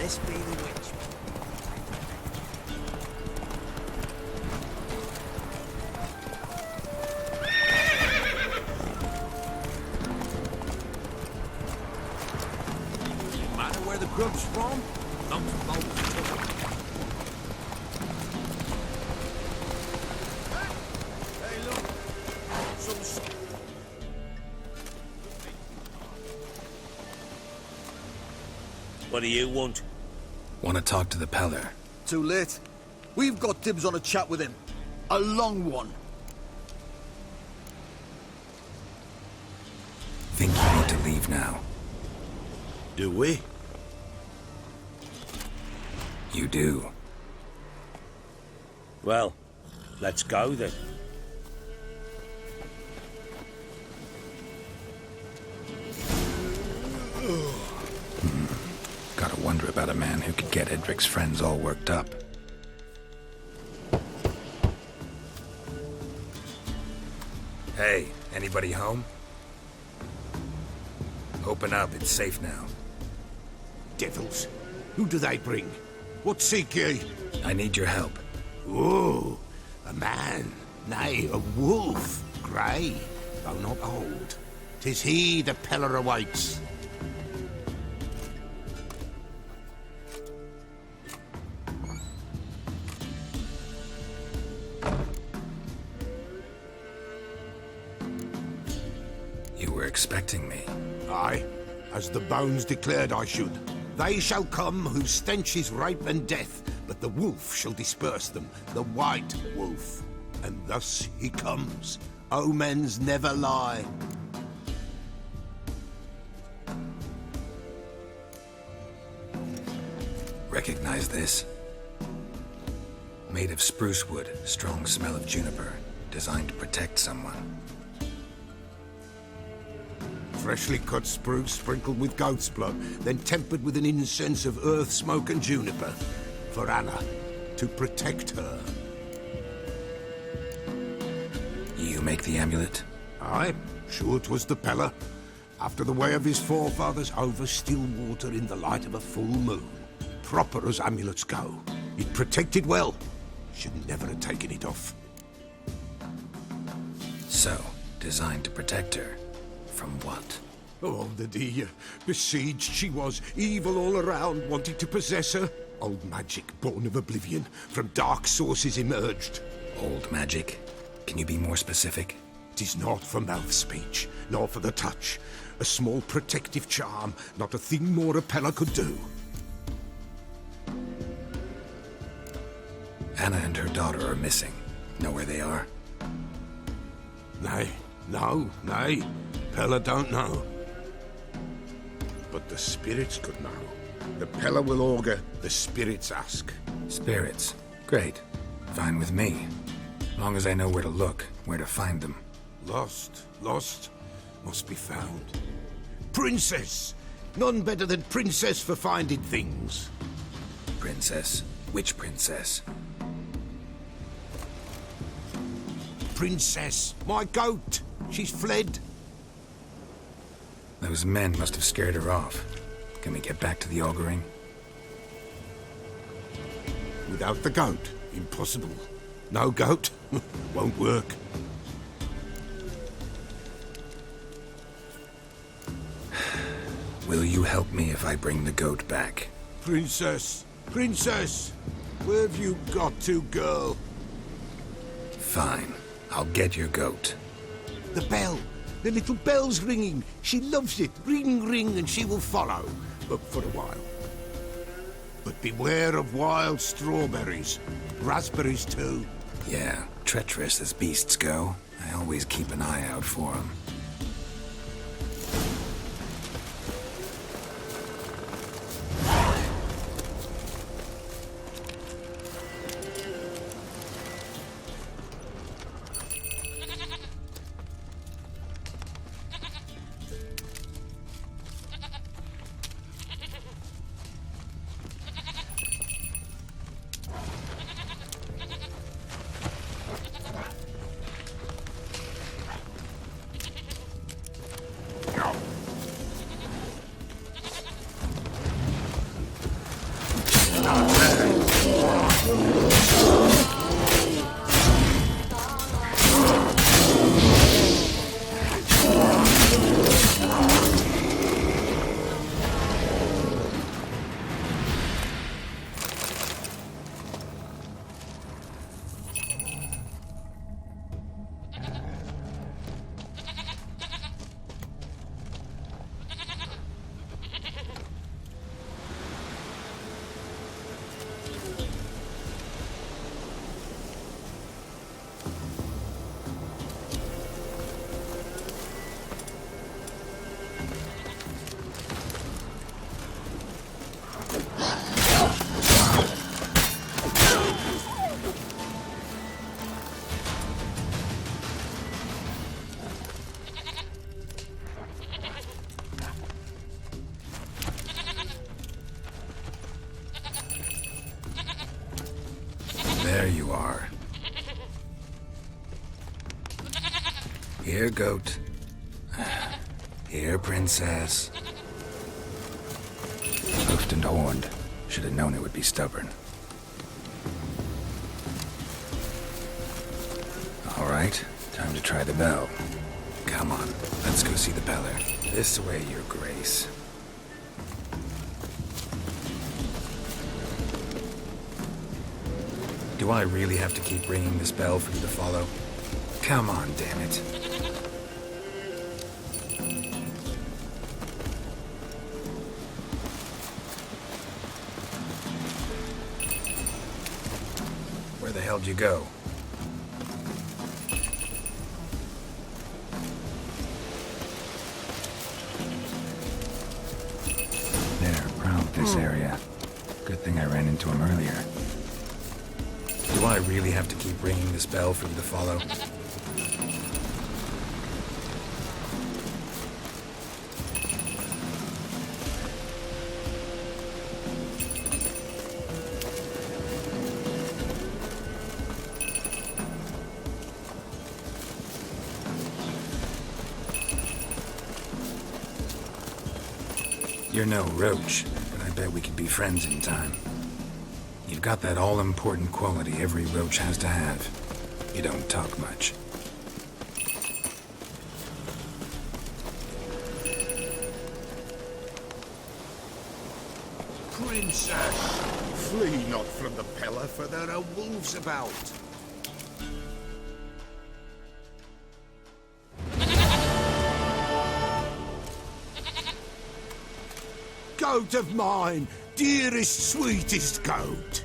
This be the witch. No matter where the grub's from, don't smoke. Hey, look. What do you want? Want to talk to the Peller. Too late. We've got dibs on a chat with him. A long one. Think you need to leave now. Do we? You do. Well, let's go then. Gotta wonder about a man who could get Edric's friends all worked up. Hey, anybody home? Open up, it's safe now. Devils, who do they bring? What seek ye? I need your help. Oh, a man, nay, a wolf, grey, though not old. 'Tis he the Peller awaits. You were expecting me. Aye, as the bones declared I should. They shall come whose stench is rape and death, but the wolf shall disperse them, the white wolf. And thus he comes. Omens never lie. Recognize this? Made of spruce wood, strong smell of juniper, designed to protect someone. Freshly cut spruce sprinkled with goat's blood, then tempered with an incense of earth, smoke and juniper. For Anna, to protect her. You make the amulet? Aye, sure 'twas the Peller. After the way of his forefathers, over still water in the light of a full moon. Proper as amulets go. It protected well. Should never have taken it off. So, designed to protect her. From what? Oh, besieged she was, evil all around, wanting to possess her. Old magic, born of oblivion, from dark sources emerged. Old magic? Can you be more specific? 'Tis not for mouth speech, nor for the touch. A small protective charm, not a thing more a Peller could do. Anna and her daughter are missing. Know where they are? Nay, Peller don't know. But the spirits could know. The Peller will augur, the spirits ask. Spirits. Great. Fine with me. Long as I know where to look, where to find them. Lost, must be found. Princess! None better than Princess for finding things. Princess? Which princess? Princess, my goat! She's fled. Those men must have scared her off. Can we get back to the auguring? Without the goat, impossible. No goat, won't work. Will you help me if I bring the goat back? Princess, where have you got to, girl? Fine. I'll get your goat. The bell. The little bell's ringing. She loves it. Ring, ring, and she will follow. But for a while. But beware of wild strawberries. Raspberries, too. Yeah, treacherous as beasts go. I always keep an eye out for them. There you are. Here, goat. Here, princess. Hoofed and horned. Should have known it would be stubborn. All right, time to try the bell. Come on, let's go see the beller. This way, your grace. Do I really have to keep ringing this bell for you to follow? Come on, damn it. Where the hell'd you go? They're proud of this area. Good thing I ran into him earlier. Do I really have to keep ringing this bell for you to follow? You're no roach, but I bet we could be friends in time. You've got that all-important quality every roach has to have. You don't talk much. Princess, flee not from the pillar, for there are wolves about. Goat of mine, dearest, sweetest goat.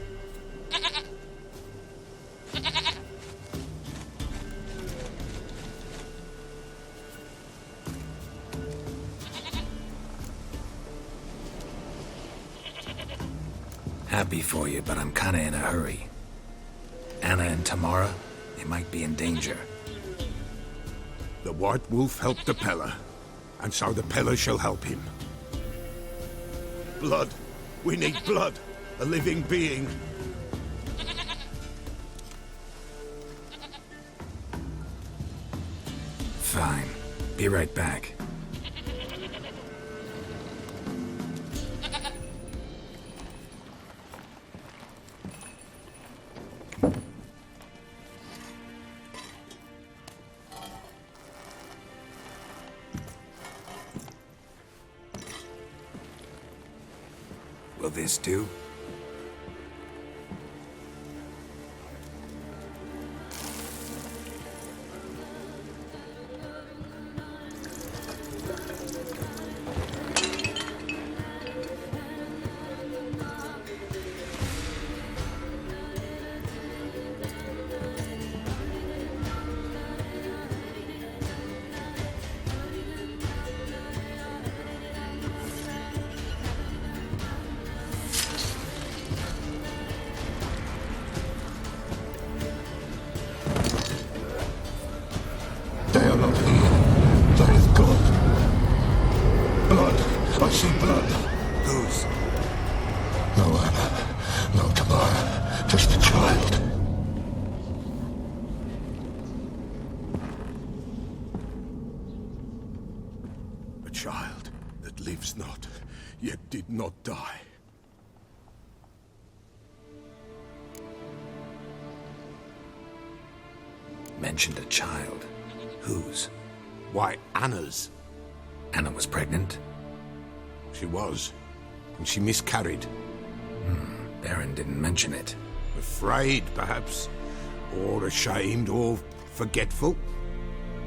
Happy for you, but I'm kinda in a hurry. Anna and Tamara, they might be in danger. The White Wolf helped the Peller, and so the Peller shall help him. Blood. We need blood. A living being. Fine. Be right back. Will this do? They are not here. There is blood. Blood. I see blood. Whose? No Anna. No Tamara. Just a child. A child that lives not, yet did not die. Mentioned a child. Whose? Why, Anna's. Anna was pregnant? She was. And she miscarried. Baron didn't mention it. Afraid, perhaps. Or ashamed, or forgetful.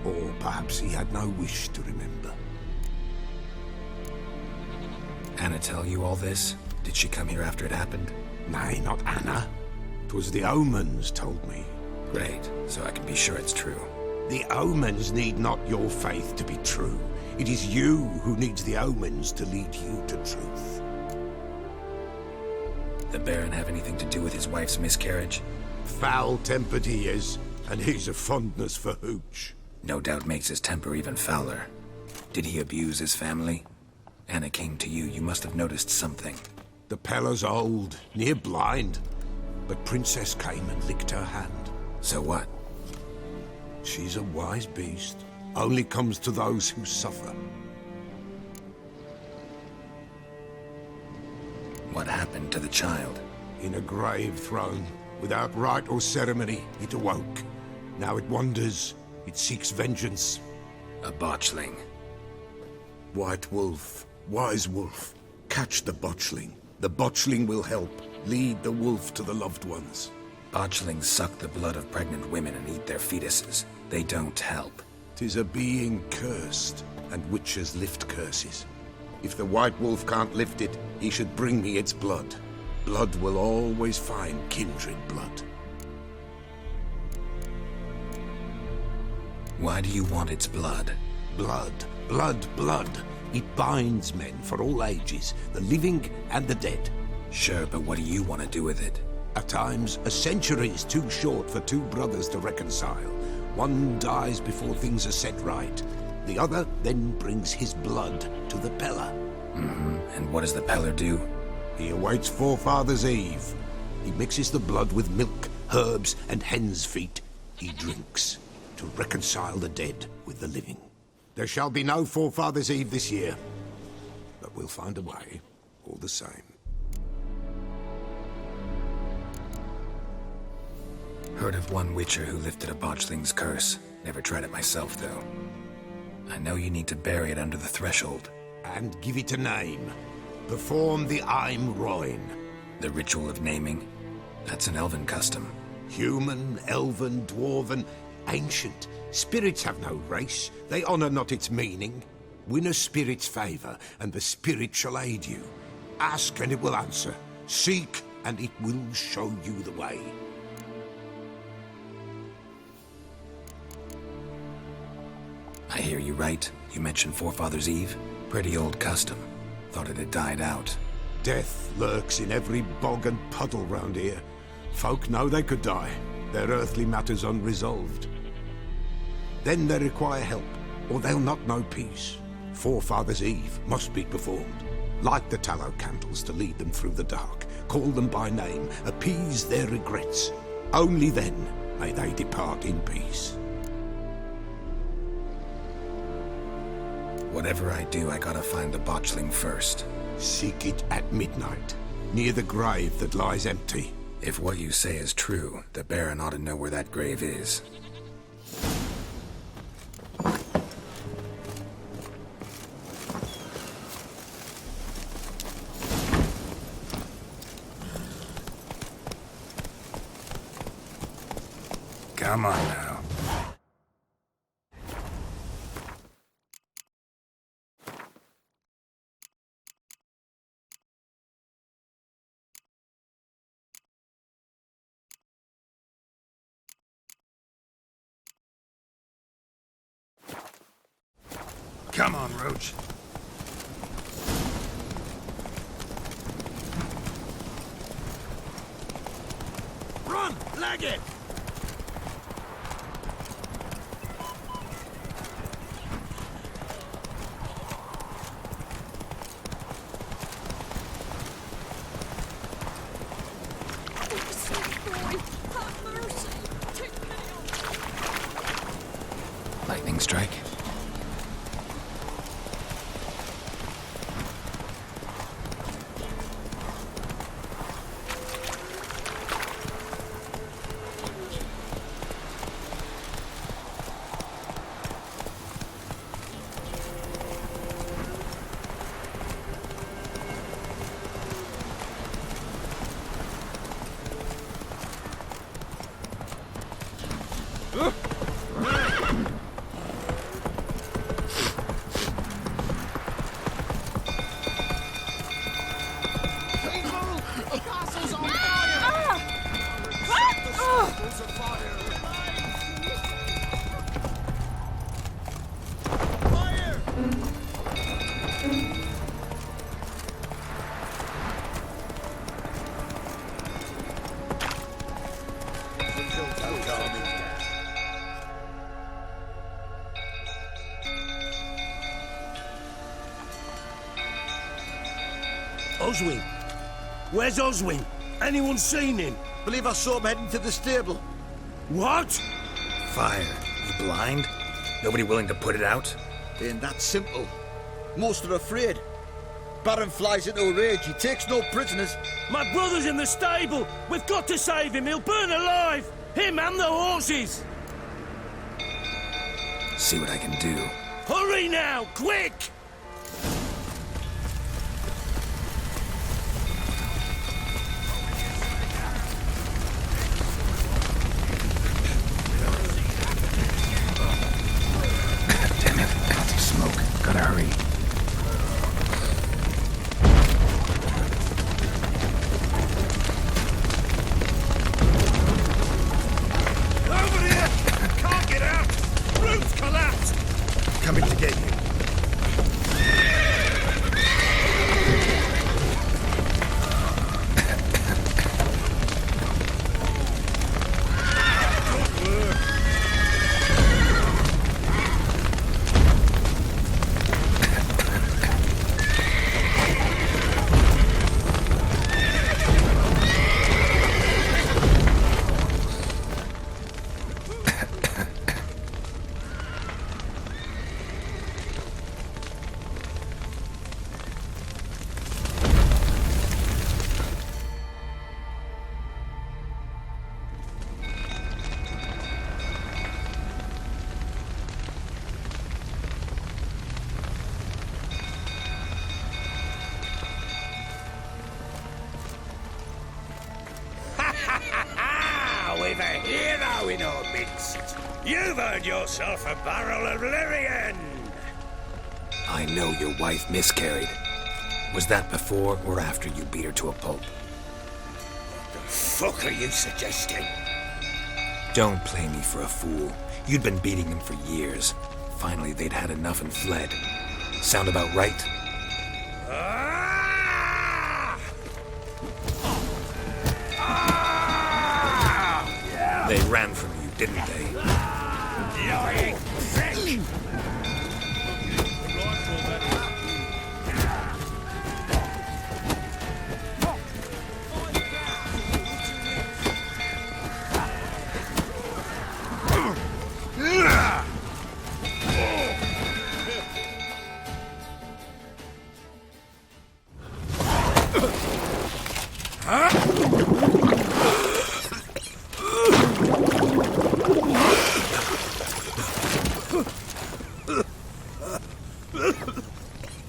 Or perhaps he had no wish to remember. Anna tell you all this? Did she come here after it happened? Nay, not Anna. 'Twas the omens told me. Great, so I can be sure it's true. The omens need not your faith to be true. It is you who needs the omens to lead you to truth. The Baron have anything to do with his wife's miscarriage? Foul-tempered he is, and he's a fondness for hooch. No doubt makes his temper even fouler. Did he abuse his family? Anna came to you, you must have noticed something. The Peller's old, near blind. but Princess came and licked her hand. So what? She's a wise beast. Only comes to those who suffer. What happened to the child? In a grave thrown, without rite or ceremony, it awoke. Now it wanders, it seeks vengeance. A botchling. White wolf, wise wolf, catch the botchling. The botchling will help, lead the wolf to the loved ones. Botchlings suck the blood of pregnant women and eat their fetuses. They don't help. 'Tis a being cursed, and witches lift curses. If the white wolf can't lift it, he should bring me its blood. Blood will always find kindred blood. Why do you want its blood? Blood, blood, blood. It binds men for all ages, the living and the dead. Sure, but what do you want to do with it? At times, a century is too short for two brothers to reconcile. One dies before things are set right. The other then brings his blood to the Peller. And what does the Peller do? He awaits Forefathers' Eve. He mixes the blood with milk, herbs, and hen's feet. He drinks to reconcile the dead with the living. There shall be no Forefathers' Eve this year, but we'll find a way, all the same. Heard of one witcher who lifted a botchling's curse. Never tried it myself, though. I know you need to bury it under the threshold. And give it a name. Perform the Aim Roin. The ritual of naming? That's an elven custom. Human, elven, dwarven, ancient. Spirits have no race. They honor not its meaning. Win a spirit's favor, and the spirit shall aid you. Ask, and it will answer. Seek, and it will show you the way. I hear you right. You mentioned Forefathers' Eve? Pretty old custom. Thought it had died out. Death lurks in every bog and puddle round here. Folk know they could die, their earthly matters unresolved. Then they require help, or they'll not know peace. Forefathers' Eve must be performed. Light the tallow candles to lead them through the dark. Call them by name, appease their regrets. Only then may they depart in peace. Whatever I do, I gotta find the botchling first. Seek it at midnight, near the grave that lies empty. If what you say is true, the Baron ought to know where that grave is. Come on now. Come on, Roach. Run! Leg it! Lightning strike. Oswin! Where's Oswin? Anyone seen him? Believe I saw him heading to the stable. What? Fire. You blind? Nobody willing to put it out? Ain't that simple. Most are afraid. Baron flies into a rage. He takes no prisoners. My brother's in the stable. We've got to save him. He'll burn alive. Him and the horses. See what I can do. Hurry now, quick! Damn it, lots of smoke. Gotta hurry. Over here! Can't get out! Roof's collapsed! Coming to get you. We've a hero in our midst. You've earned yourself a barrel of Lyrian. I know your wife miscarried. Was that before or after you beat her to a pulp? What the fuck are you suggesting? Don't play me for a fool. You'd been beating them for years. Finally, they'd had enough and fled. Sound about right? They ran from you, didn't they? Lying prick!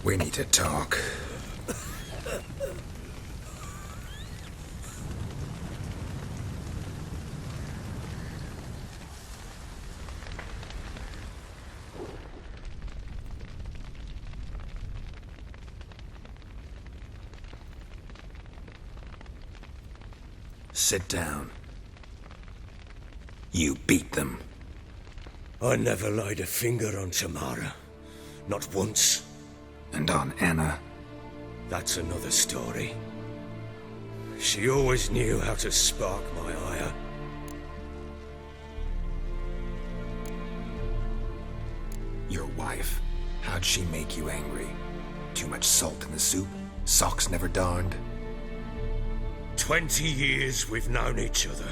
We need to talk. Sit down. You beat them. I never laid a finger on Tamara. Not once. And on Anna. That's another story. She always knew how to spark my ire. Your wife. How'd she make you angry? Too much salt in the soup? Socks never darned? 20 years we've known each other.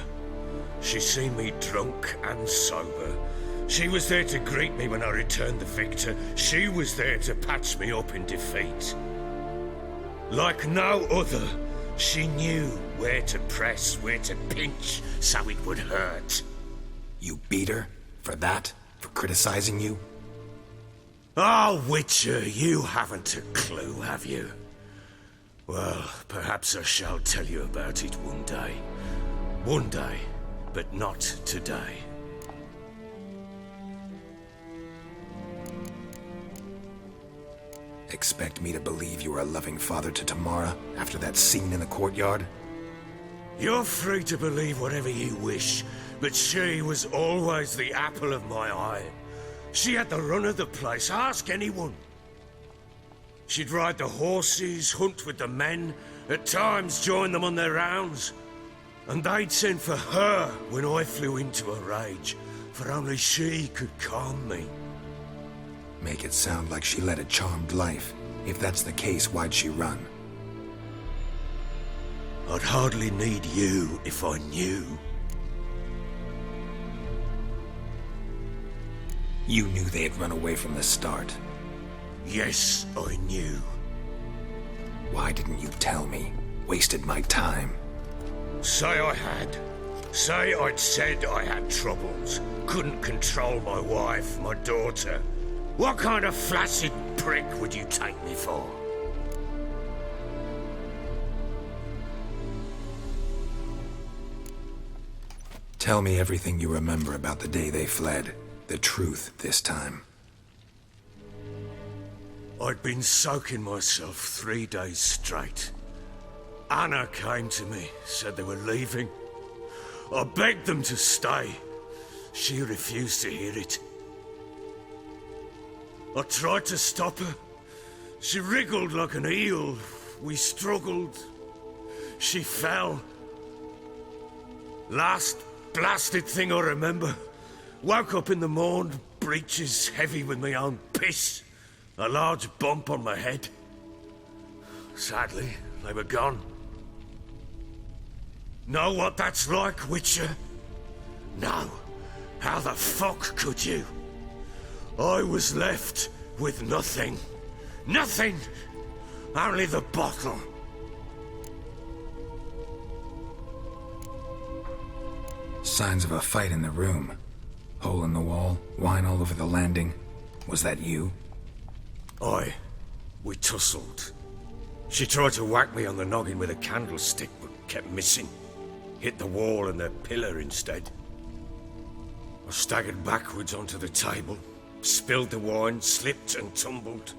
She's seen me drunk and sober. She was there to greet me when I returned the victor. She was there to patch me up in defeat. Like no other, she knew where to press, where to pinch, so it would hurt. You beat her? For that? For criticizing you? Oh, Witcher, you haven't a clue, have you? Well, perhaps I shall tell you about it one day. One day, but not today. Expect me to believe you were a loving father to Tamara after that scene in the courtyard? You're free to believe whatever you wish, but she was always the apple of my eye. She had the run of the place, ask anyone. She'd ride the horses, hunt with the men, at times join them on their rounds. And they'd send for her when I flew into a rage, for only she could calm me. Make it sound like she led a charmed life. If that's the case, why'd she run? I'd hardly need you if I knew. You knew they had run away from the start. Yes, I knew. Why didn't you tell me? Wasted my time. Say I had. Say I'd said I had troubles. Couldn't control my wife, my daughter. What kind of flaccid prick would you take me for? Tell me everything you remember about the day they fled. The truth this time. I'd been soaking myself 3 days straight. Anna came to me, said they were leaving. I begged them to stay. She refused to hear it. I tried to stop her. She wriggled like an eel. We struggled. She fell. Last blasted thing I remember. Woke up in the morn, breeches heavy with my own piss. A large bump on my head. Sadly, they were gone. Know what that's like, Witcher? No. How the fuck could you? I was left with nothing. Nothing! Only the bottle. Signs of a fight in the room. Hole in the wall, wine all over the landing. Was that you? Aye. We tussled. She tried to whack me on the noggin with a candlestick, but kept missing. Hit the wall and the pillar instead. I staggered backwards onto the table, spilled the wine, slipped and tumbled.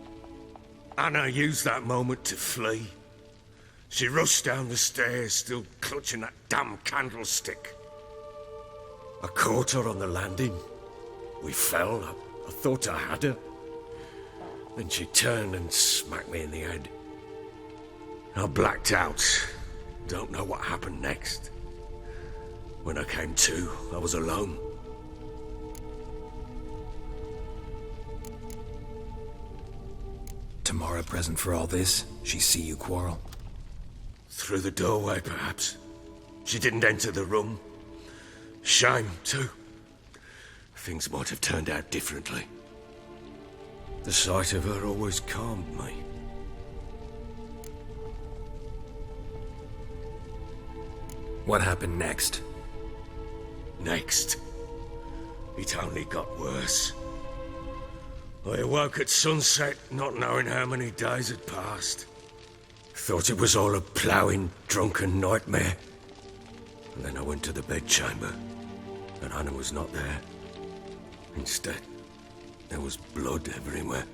Anna used that moment to flee. She rushed down the stairs, still clutching that damn candlestick. I caught her on the landing. We fell. I thought I had her. Then she turned and smacked me in the head. I blacked out. Don't know what happened next. When I came to, I was alone. Tamara present for all this? She see you quarrel? Through the doorway, perhaps. She didn't enter the room. Shame, too. Things might have turned out differently. The sight of her always calmed me. What happened next? Next, it only got worse. I awoke at sunset, not knowing how many days had passed. Thought it was all a ploughing, drunken nightmare. And then I went to the bedchamber, and Anna was not there. Instead, there was blood everywhere.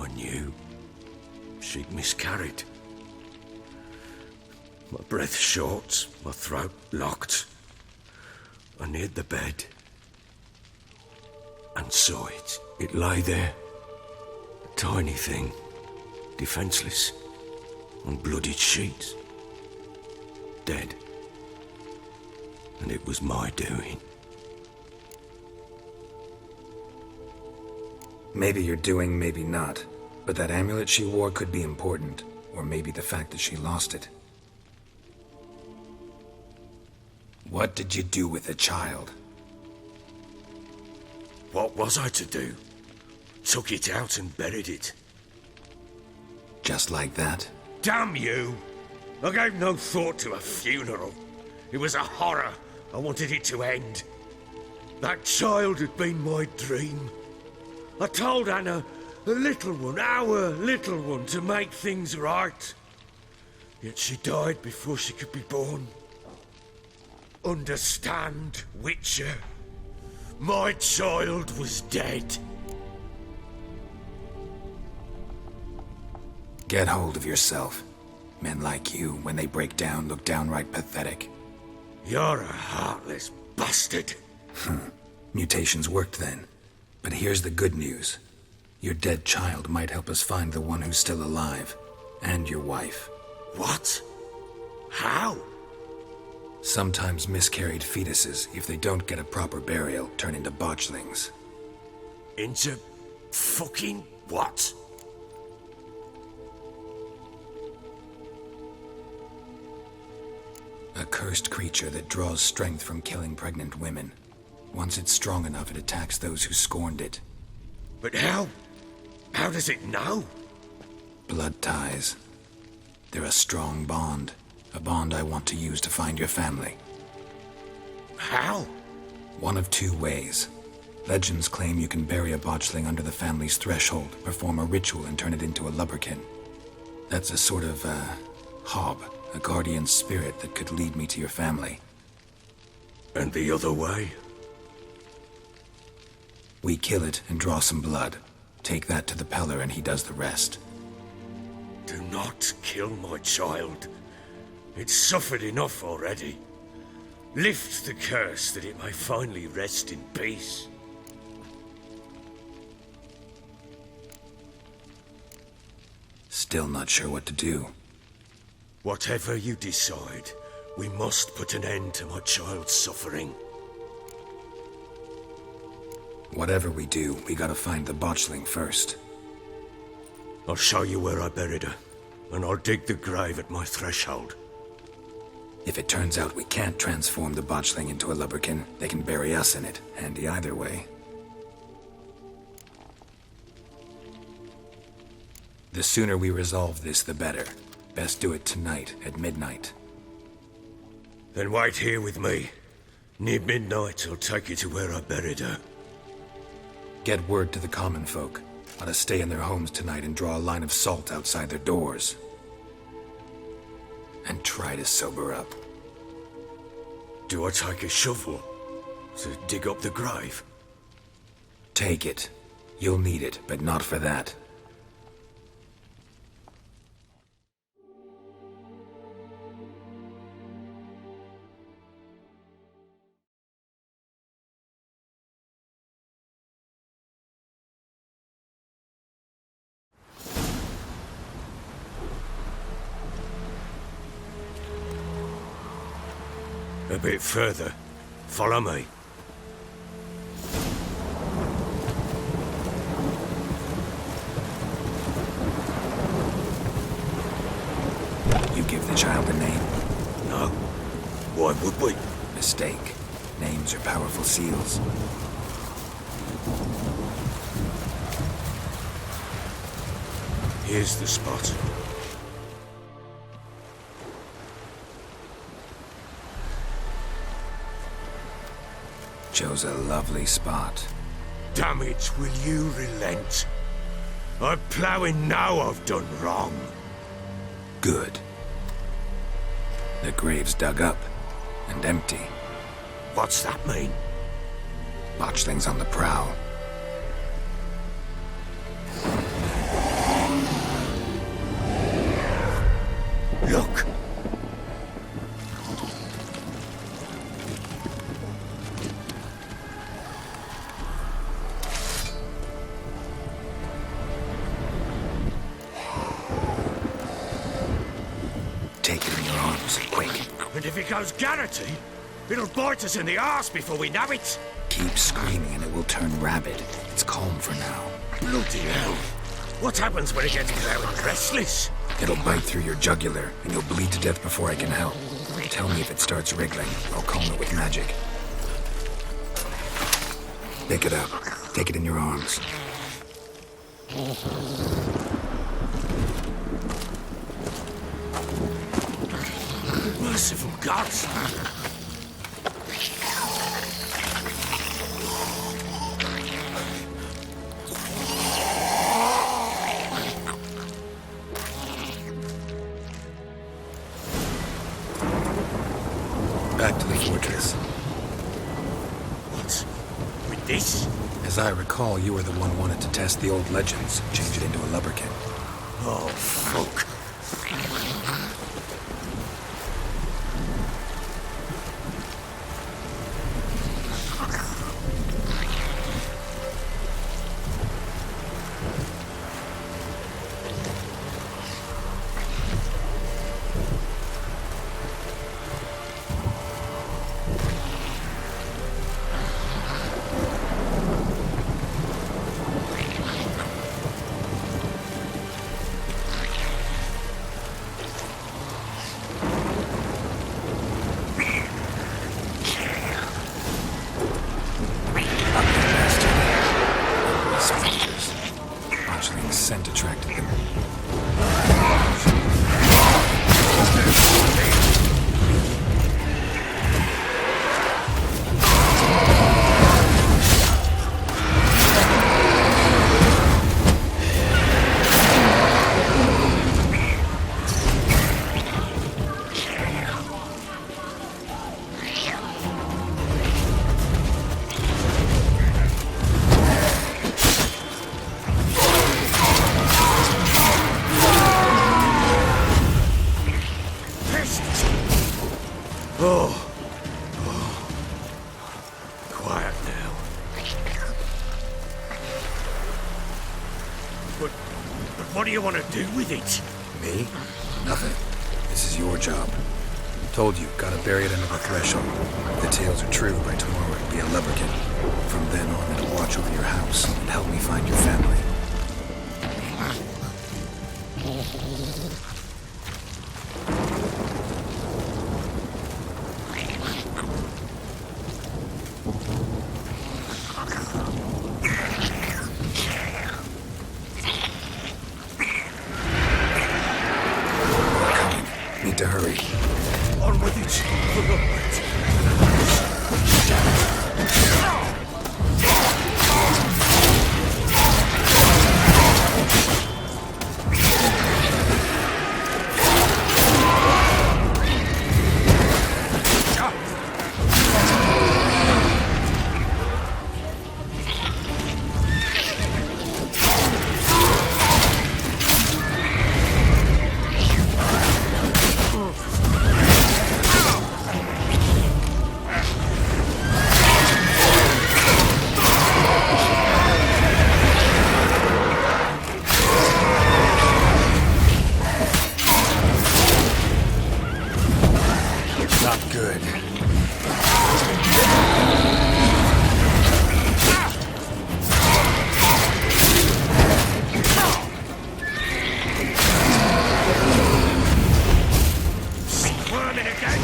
I knew she'd miscarried. My breath short, my throat locked. I neared the bed and saw it. It lay there, a tiny thing, defenseless, on bloodied sheets, dead. And it was my doing. Maybe you're doing, maybe not. But that amulet she wore could be important. Or maybe the fact that she lost it. What did you do with the child? What was I to do? Took it out and buried it. Just like that? Damn you! I gave no thought to a funeral. It was a horror. I wanted it to end. That child had been my dream. I told Anna, the little one, our little one, to make things right. Yet she died before she could be born. Understand, Witcher? My child was dead. Get hold of yourself. Men like you, when they break down, look downright pathetic. You're a heartless bastard. Mutations worked then. But here's the good news. Your dead child might help us find the one who's still alive. And your wife. What? How? Sometimes miscarried fetuses, if they don't get a proper burial, turn into botchlings. Into fucking what? cursed creature that draws strength from killing pregnant women. Once it's strong enough, it attacks those who scorned it. But how? How does it know? Blood ties. They're a strong bond. A bond I want to use to find your family. How? One of two ways. Legends claim you can bury a botchling under the family's threshold, perform a ritual, and turn it into a lubberkin. That's a sort of, hob, a guardian spirit that could lead me to your family. And the other way? We kill it and draw some blood. Take that to the Peller and he does the rest. Do not kill my child. It's suffered enough already. Lift the curse that it may finally rest in peace. Still not sure what to do. Whatever you decide, we must put an end to my child's suffering. Whatever we do, we gotta find the botchling first. I'll show you where I buried her, and I'll dig the grave at my threshold. If it turns out we can't transform the botchling into a lubberkin, they can bury us in it. Handy either way. The sooner we resolve this, the better. Best do it tonight, at midnight. Then wait here with me. Near midnight, I'll take you to where I buried her. Get word to the common folk. Ought to stay in their homes tonight and draw a line of salt outside their doors. And try to sober up. Do I take a shovel to dig up the grave? Take it. You'll need it, but not for that. A bit further. Follow me. You give the child a name? No. Why would we? Mistake. Names are powerful seals. Here's the spot. Chose a lovely spot. Damn it, will you relent? I'm ploughing now I've done wrong. Good. The grave's dug up and empty. What's that mean? Botchling's on the prowl. Look! Take it in your arms, quick. And if it goes garroty, it'll bite us in the arse before we know it. Keep screaming and it will turn rabid. It's calm for now. Bloody hell. What happens when it gets very restless? It'll bite through your jugular, and you'll bleed to death before I can help. Tell me if it starts wriggling. I'll calm it with magic. Pick it up. Take it in your arms. Merciful gods! Back to the fortress. What? With this? As I recall, you were the one wanted to test the old legends, change it into a lubberkin. Oh, fuck. strange scent attracted them. Quiet now. But what do you want to do with it? Me? Nothing. This is your job. Told you, gotta bury it under the threshold. If the tales are true, by tomorrow it'll be a lubberkin. From then on, it'll watch over your house and help me find your family. Need to hurry. On with it. Not good. Squirming again.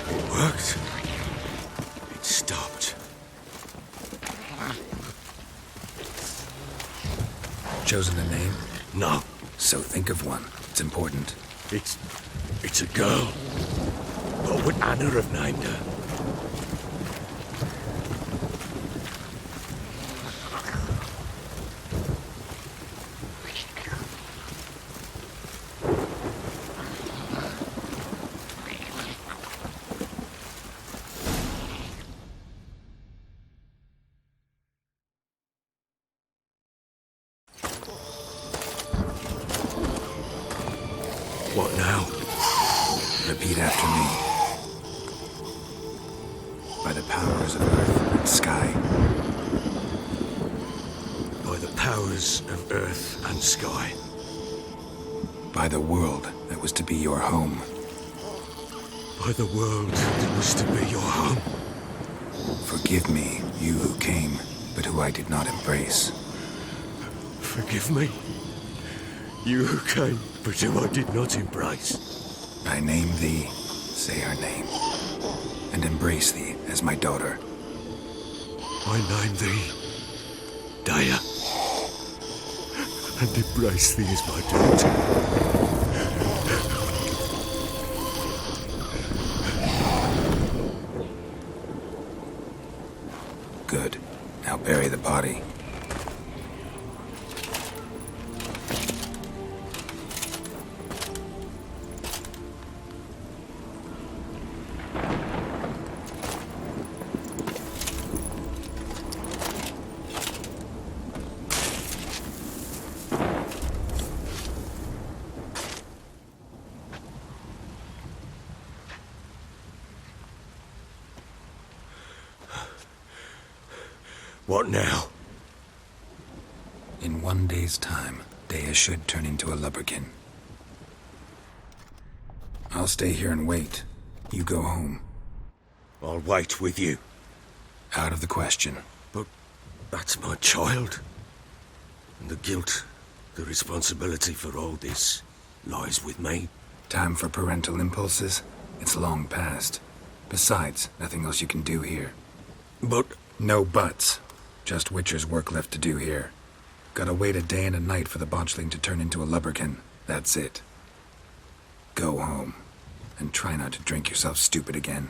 It worked. It stopped. Chosen a name? No, So think of one. It's important. it's a girl. What would Anna have named her? What now? Repeat after me. By the powers of earth and sky. By the powers of earth and sky. By the world that was to be your home. By the world that was to be your home. Forgive me, you who came, but who I did not embrace. Forgive me. You who came, but who I did not embrace. I name thee, say her name, and embrace thee as my daughter. I name thee Daya, and embrace thee as my daughter. Good. Now bury the body. What now? In 1 day's time, Daya should turn into a lubberkin. I'll stay here and wait. You go home. I'll wait with you. Out of the question. But that's my child. And the guilt, the responsibility for all this lies with me. Time for parental impulses? It's long past. Besides, nothing else you can do here. But No buts. Just Witcher's work left to do here. Gotta wait a day and a night for the botchling to turn into a lubberkin. That's it. Go home. And try not to drink yourself stupid again.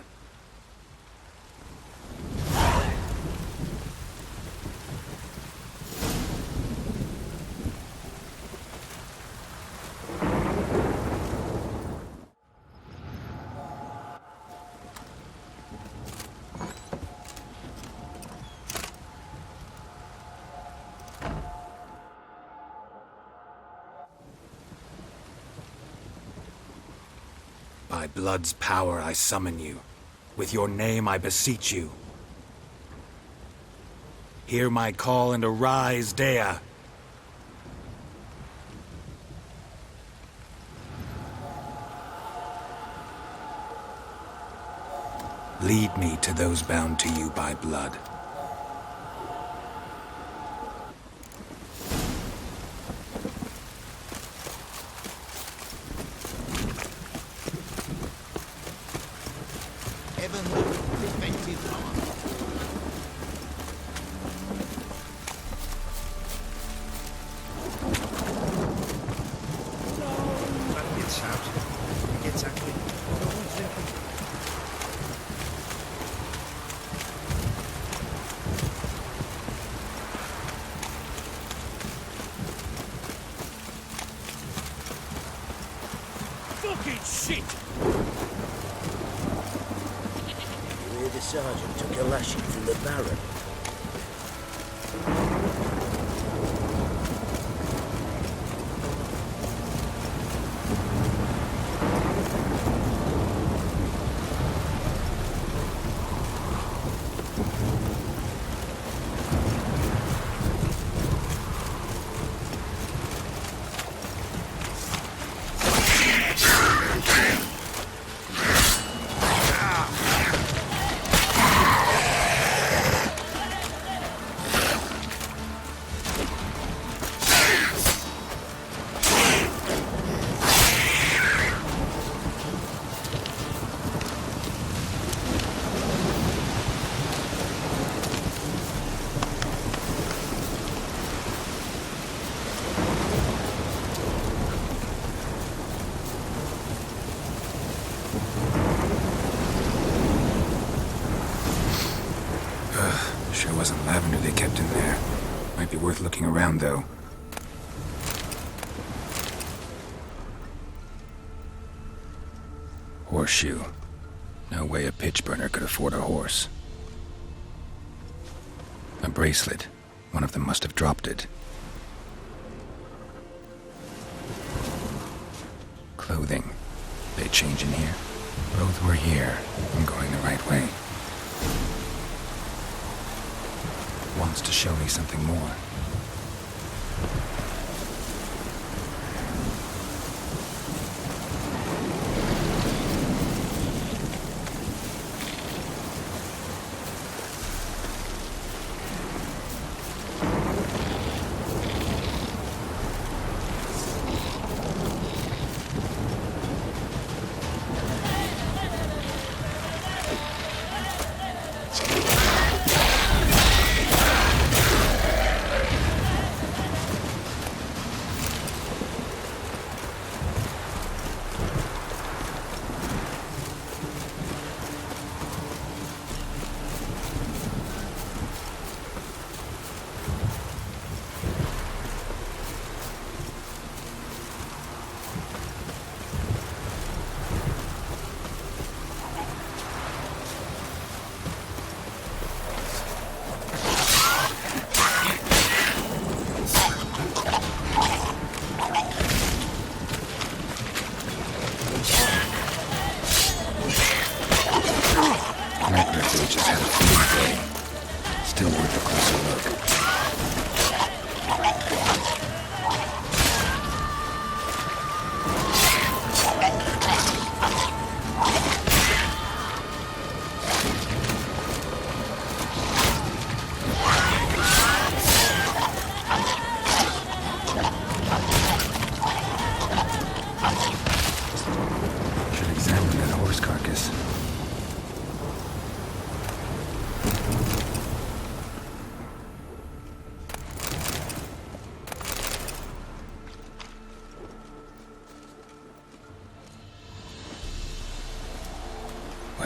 By blood's power I summon you. With your name I beseech you. Hear my call and arise, Dea. Lead me to those bound to you by blood. Shit! Where the sergeant took a lashing from the Baron. Sure wasn't lavender they kept in there. Might be worth looking around, though. Horseshoe. No way a pitch burner could afford a horse. A bracelet. One of them must have dropped it. Clothing. They change in here? Both were here. I'm going the right way. Wants to show me something more.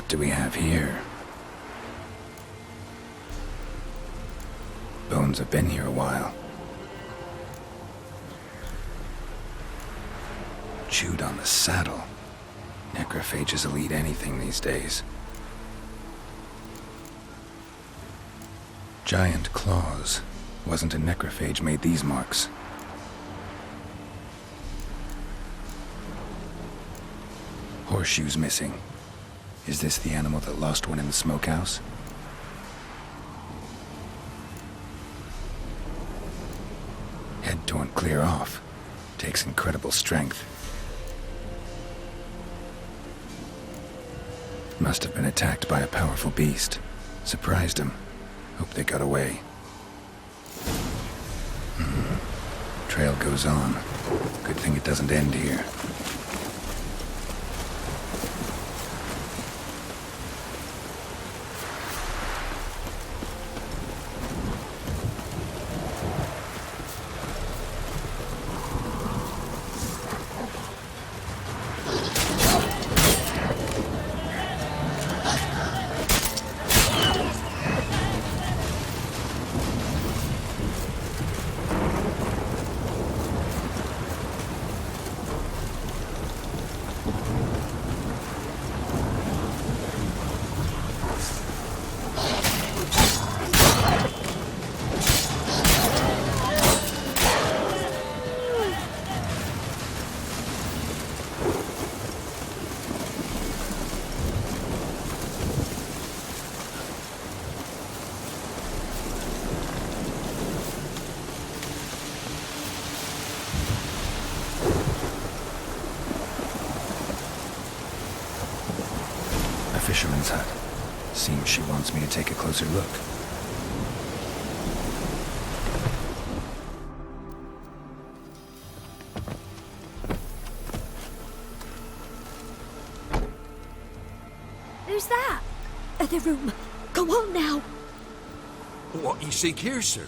do we have here? Bones have been here a while. Chewed on the saddle. Necrophages will eat anything these days. Giant claws. Wasn't a necrophage made these marks. Horseshoes missing. Is this the animal that lost one in the smokehouse? Head torn clear off. Takes incredible strength. Must have been attacked by a powerful beast. Surprised him. Hope they got away. Trail goes on. Good thing it doesn't end here. Fisherman's hut. Seems she wants me to take a closer look. Who's that? Other room. Go on now. What you seek here, sir?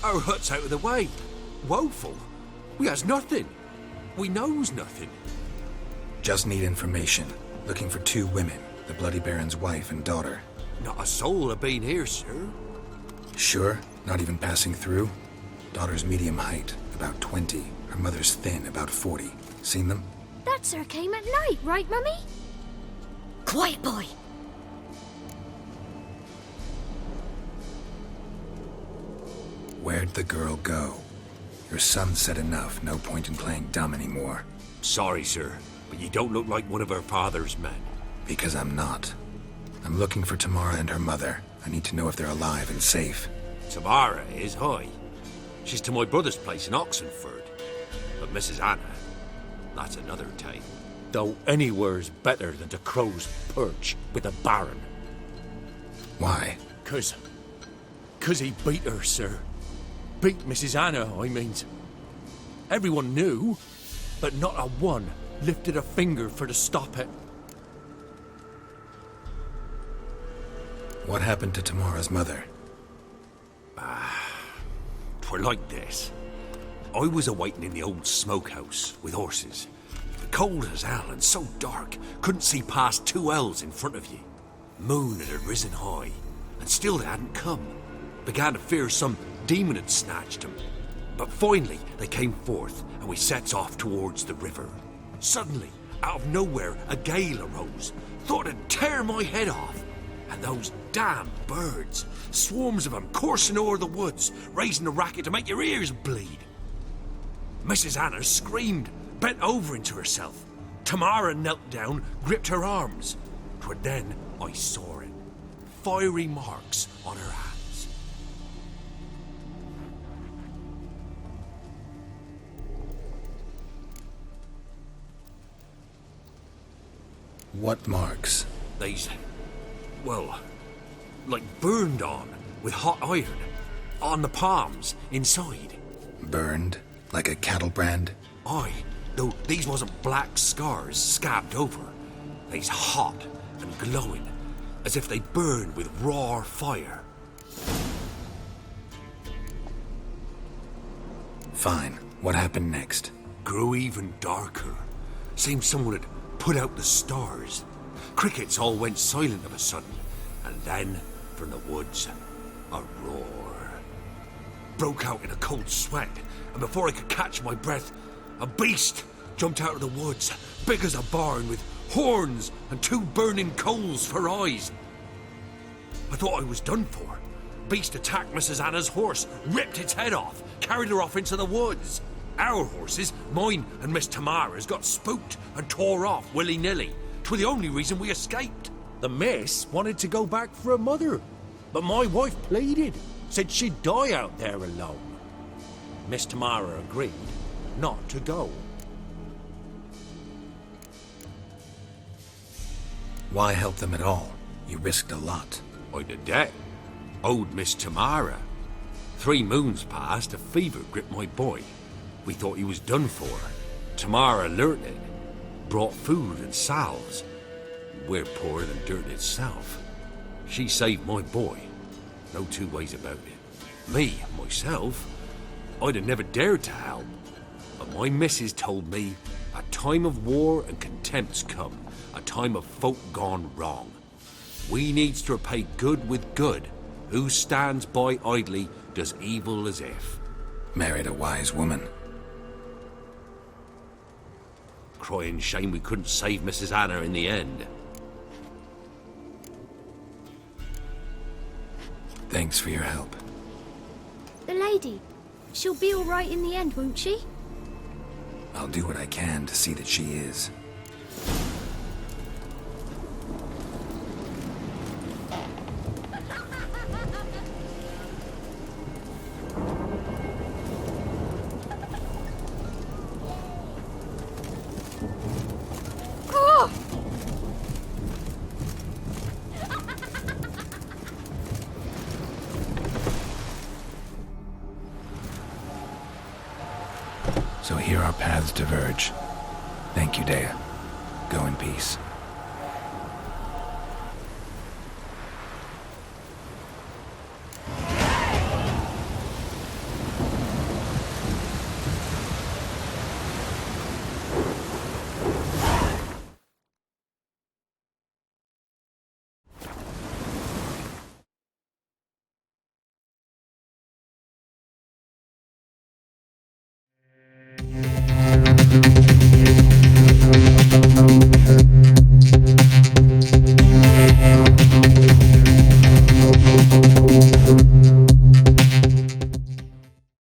Our hut's out of the way. Woeful. We has nothing. We knows nothing. Just need information. Looking for 2 women. The Bloody Baron's wife and daughter. Not a soul have been here, sir. Sure? Not even passing through? Daughter's medium height, about 20. Her mother's thin, about 40. Seen them? That sir came at night, right, Mummy? Quiet, boy. Where'd the girl go? Your son said enough. No point in playing dumb anymore. Sorry, sir, but you don't look like one of our father's men. Because I'm not. I'm looking for Tamara and her mother. I need to know if they're alive and safe. Tamara is, aye. She's to my brother's place in Oxenford. But Mrs. Anna, that's another tale. Though anywhere's better than to crow's perch with a baron. Why? 'Cause he beat her, sir. Beat Mrs. Anna, I mean. Everyone knew, but not a one lifted a finger for to stop it. What happened to Tamara's mother? 'Twere like this. I was awaiting in the old smokehouse with horses. Cold as hell and so dark, couldn't see past 2 ells in front of you. Moon had risen high, and still they hadn't come. Began to fear some demon had snatched them. But finally they came forth, and we sets off towards the river. Suddenly, out of nowhere, a gale arose. Thought it'd tear my head off. And those damn birds, swarms of them coursing o'er the woods, raising a racket to make your ears bleed. Mrs. Anna screamed, bent over into herself. Tamara knelt down, gripped her arms. 'Twere then I saw it. Fiery marks on her hands. What marks? They's, well, like burned on with hot iron. On the palms, inside. Burned? Like a cattle brand? Aye, though these wasn't black scars scabbed over. They's hot and glowing, as if they burned with raw fire. Fine. What happened next? Grew even darker. Seemed someone had put out the stars. crickets all went silent of a sudden, and then, from the woods, a roar. Broke out in a cold sweat, and before I could catch my breath, a beast jumped out of the woods, big as a barn, with horns and 2 burning coals for eyes. I thought I was done for. Beast attacked Mrs. Anna's horse, ripped its head off, carried her off into the woods. Our horses, mine and Miss Tamara's, got spooked and tore off willy-nilly. 'Twas the only reason we escaped. The miss wanted to go back for her mother, but my wife pleaded, said she'd die out there alone. Miss Tamara agreed not to go. Why help them at all? You risked a lot. I'd a debt. Owed Miss Tamara. 3 moons passed, a fever gripped my boy. We thought he was done for. Tamara learnt it. Brought food and salves. We're poorer than dirt itself. She saved my boy. No 2 ways about it. Me, myself, I'd have never dared to help. But my missus told me a time of war and contempt's come. A time of folk gone wrong. We needs to repay good with good. Who stands by idly does evil as if. Married a wise woman. Crying shame we couldn't save Mrs. Anna in the end. Thanks for your help. The lady. She'll be all right in the end, won't she? I'll do what I can to see that she is. So here our paths diverge. Thank you, Dea. Go in peace.